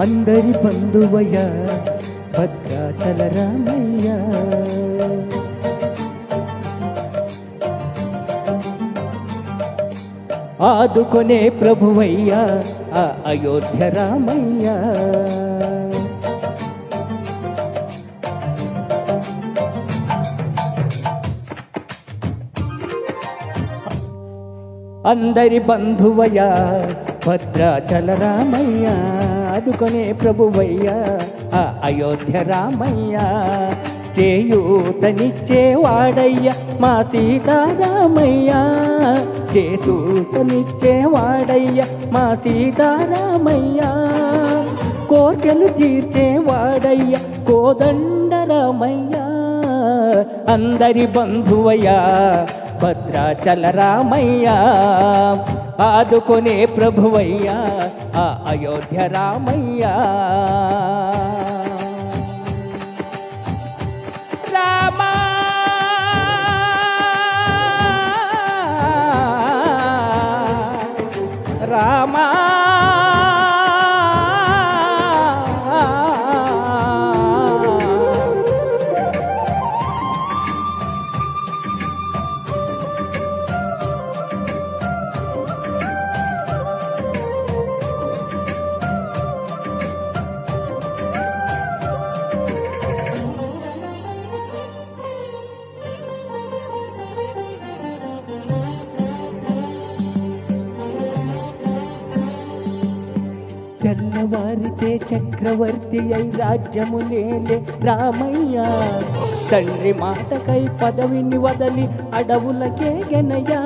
అందరి బంధువయ్య భద్రాచల రామయ్య. ఆదుకొనే ప్రభువయ్య ఆ అయోధ్య రామయ్య. అందరి బంధువయ్య భద్రాచల రామయ్య. ఆదుకొనే ప్రభువయ్య ఆ అయోధ్య రామయ్య. చేయూతనిచ్చేవాడయ్య మా సీతారామయ్య. చేయూతనిచ్చేవాడయ్య మా సీతారామయ్య. కోర్కెలు తీర్చేవాడయ్య కోదండ రామయ్య. అందరి బంధువయ్య భద్రాచల రామయ్య. ఆదుకొనే ప్రభువయ్య ఆ అయోధ్య రామయ్య. రామా రామా తెల్లవారితే చక్రవర్తి అయి రాజ్యములేలే రామయ్య. తండ్రి మాటకై పదవిని వదలి అడవులకే గెనయ్యా.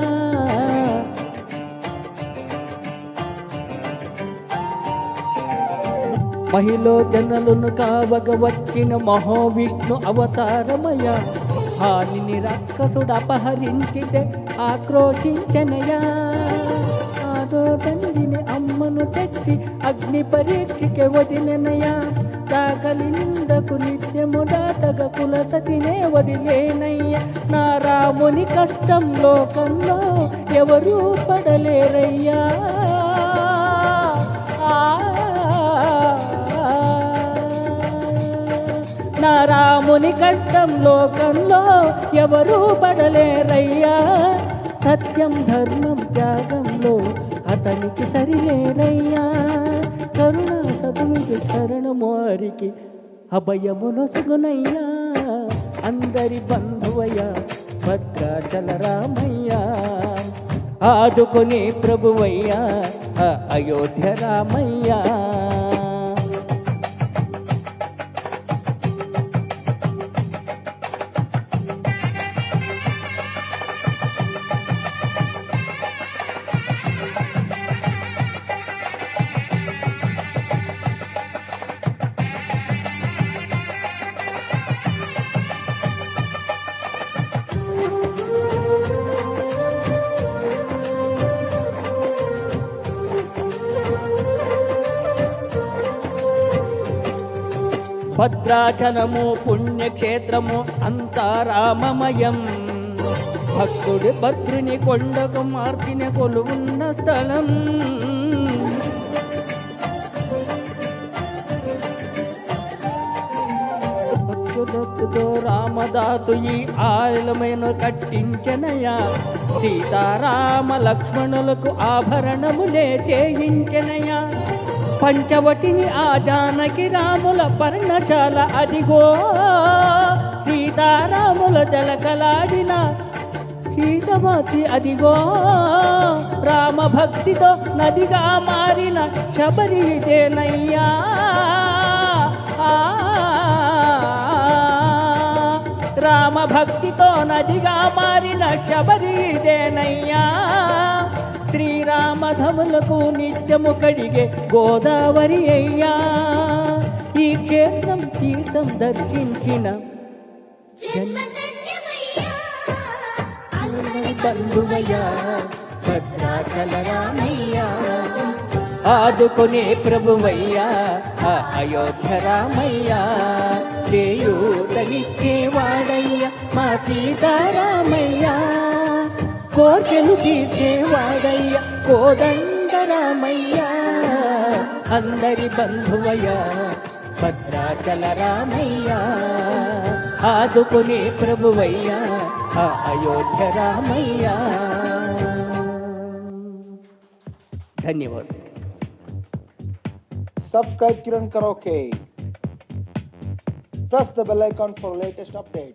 మహిళ జనలను కావగ వచ్చిన మహావిష్ణు అవతారమయ. హాలిని రాక్షసుడు అపహరించితే ఆక్రోశించనయా. తండ్రిని అమ్మను తెచ్చి అగ్ని పరీక్షకి వదిలినయా. దాకలి నిందకు నిత్యము దాటగ కుల సతినే వదిలేనయ్య. నా రాముని కష్టం లోకంలో ఎవరూ పడలేరయ్యా. నా రాముని కష్టం లోకంలో ఎవరూ పడలేరయ్యా. సత్యం ధర్మం త్యాగంలో అతనికి సరిలేరయ్యా. కరుణా సతునికి శరణమోరికి అభయమునొసగునయ్యా. అందరి బంధువయ్య భద్రాచల రామయ్య. ఆదుకొనే ప్రభువయ్య ఆ అయోధ్య రామయ్య. భద్రాచలము పుణ్యక్షేత్రము అంతా రామమయం. భక్తుడి భద్రుని కొండకు మార్చిన కొలువున్న స్థలం. భక్తులతో రామదాసు ఈ ఆలయమును కట్టించనయా. సీతారామ లక్ష్మణులకు ఆభరణములే చేయించనయా. పంచవటిని ఆ జానకి రాముల పర్ణశాల అదిగో. సీతారాముల జలకలాడిన సీతమతి అదిగో. రామ భక్తితో నదిగా మారిన శబరి ఇదేనయ్యా. రామ భక్తితో నదిగా మారిన శబరి ఇదేనయ్యా. శ్రీరామధములకు నిత్యము కడిగే గోదావరి అయ్యా. ఈ క్షేత్రం తీర్థం దర్శించిన బంధువయ్య భద్రాచల రామయ్య. ఆదుకొనే ప్రభువయ్య ఆ అయోధ్య రామయ్య. చేయూతనిచ్చేవాడయ్య మా సీతారామయ్య. కోర్కెలు తీర్చేవాడయ్య కోదండ రామయ్య. అందరి బంధువయ్యా భద్రాచల రామయ్య, ఆదుకునే ప్రభువయ్యా ఆ అయోధ్య రామయ్య. ధన్యవాదాలు. Subscribe Kiran Karaoke. Press the bell icon for latest updates.